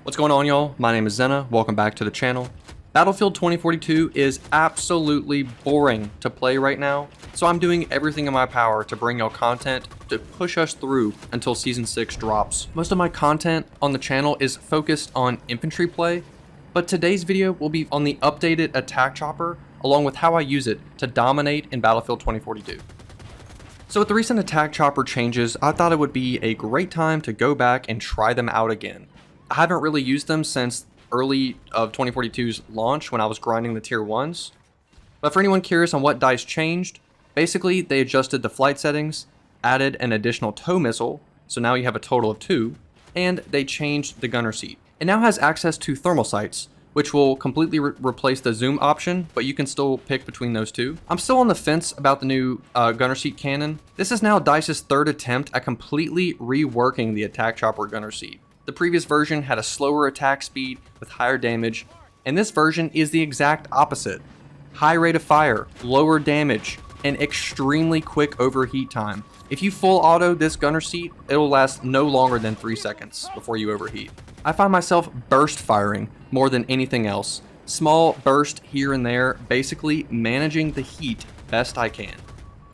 What's going on, y'all? My name is Zenna. Welcome back to the channel. Battlefield 2042 is absolutely boring to play right now, so I'm doing everything in my power to bring y'all content to push us through until Season 6 drops. Most of my content on the channel is focused on infantry play, but today's video will be on the updated attack chopper along with how I use it to dominate in Battlefield 2042. So with the recent attack chopper changes, I thought it would be a great time to go back and try them out again. I haven't really used them since early of 2042's launch when I was grinding the tier 1s. But for anyone curious on what DICE changed, basically they adjusted the flight settings, added an additional tow missile, so now you have a total of 2, and they changed the gunner seat. It now has access to thermal sights, which will completely replace the zoom option, but you can still pick between those two. I'm still on the fence about the new gunner seat cannon. This is now DICE's third attempt at completely reworking the attack chopper gunner seat. The previous version had a slower attack speed with higher damage, and this version is the exact opposite. High rate of fire, lower damage, and extremely quick overheat time. If you full auto this gunner seat, it'll last no longer than 3 seconds before you overheat. I find myself burst firing more than anything else. Small burst here and there, basically managing the heat best I can.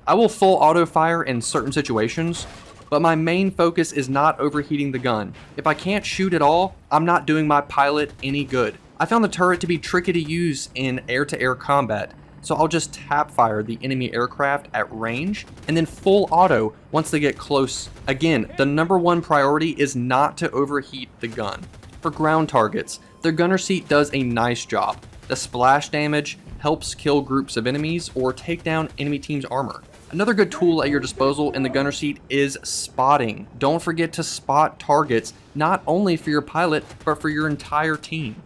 I will full auto fire in certain situations, but my main focus is not overheating the gun. If I can't shoot at all, I'm not doing my pilot any good. I found the turret to be tricky to use in air-to-air combat, so I'll just tap fire the enemy aircraft at range and then full auto once they get close. Again, the #1 priority is not to overheat the gun. For ground targets, their gunner seat does a nice job. The splash damage helps kill groups of enemies or take down enemy team's armor. Another good tool at your disposal in the gunner seat is spotting. Don't forget to spot targets, not only for your pilot, but for your entire team.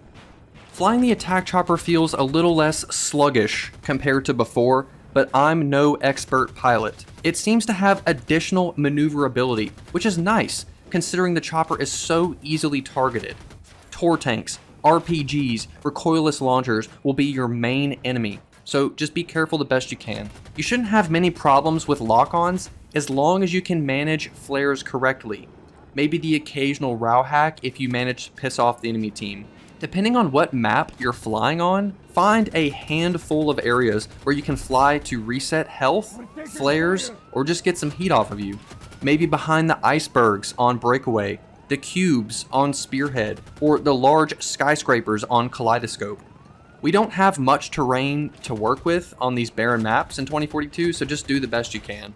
Flying the attack chopper feels a little less sluggish compared to before, but I'm no expert pilot. It seems to have additional maneuverability, which is nice, considering the chopper is so easily targeted. Tor tanks, RPGs, recoilless launchers will be your main enemy, so just be careful the best you can. You shouldn't have many problems with lock-ons as long as you can manage flares correctly. Maybe the occasional row hack if you manage to piss off the enemy team. Depending on what map you're flying on, find a handful of areas where you can fly to reset health, flares, or just get some heat off of you. Maybe behind the icebergs on Breakaway, the cubes on Spearhead, or the large skyscrapers on Kaleidoscope. We don't have much terrain to work with on these barren maps in 2042, so just do the best you can.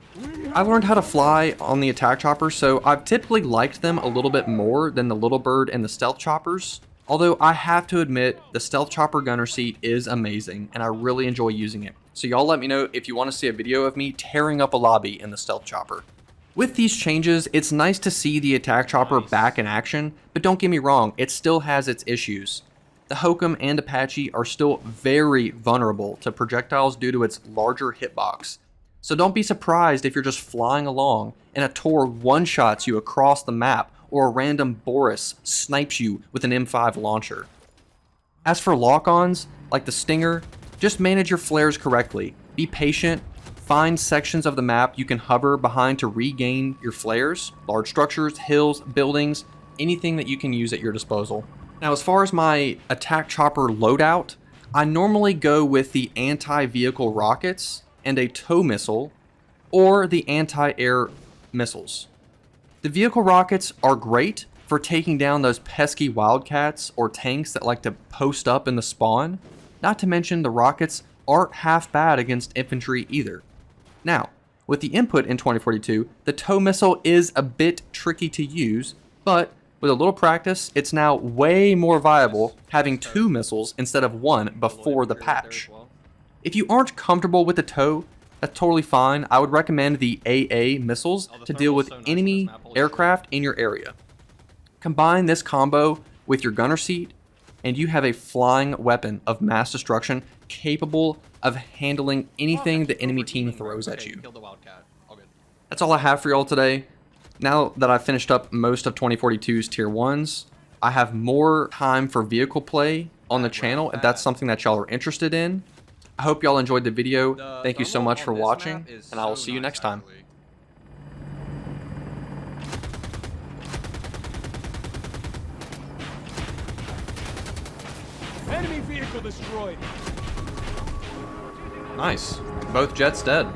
I learned how to fly on the attack chopper, so I've typically liked them a little bit more than the Little Bird and the stealth choppers. Although I have to admit, the stealth chopper gunner seat is amazing, and I really enjoy using it. So y'all let me know if you want to see a video of me tearing up a lobby in the stealth chopper. With these changes, it's nice to see the attack chopper back in action, but don't get me wrong, it still has its issues. The Hokum and Apache are still very vulnerable to projectiles due to its larger hitbox. So don't be surprised if you're just flying along and a Tor one-shots you across the map or a random Boris snipes you with an M5 launcher. As for lock-ons, like the Stinger, just manage your flares correctly. Be patient, find sections of the map you can hover behind to regain your flares, large structures, hills, buildings, anything that you can use at your disposal. Now, as far as my attack chopper loadout, I normally go with the anti-vehicle rockets and a tow missile, or the anti-air missiles. The vehicle rockets are great for taking down those pesky wildcats or tanks that like to post up in the spawn. Not to mention the rockets aren't half bad against infantry either. Now, with the input in 2042, the tow missile is a bit tricky to use, but with a little practice, it's now way more viable having 2 missiles instead of 1 before the patch. If you aren't comfortable with the tow, that's totally fine. I would recommend the AA missiles to deal with enemy aircraft in your area. Combine this combo with your gunner seat, and you have a flying weapon of mass destruction capable of handling anything the enemy team throws at you. That's all I have for y'all today. Now that I've finished up most of 2042's tier 1s, I have more time for vehicle play on the channel if that's something that y'all are interested in. I hope y'all enjoyed the video. Thank you so much for watching, and I will see you next time. Enemy vehicle destroyed. Nice. Both jets dead.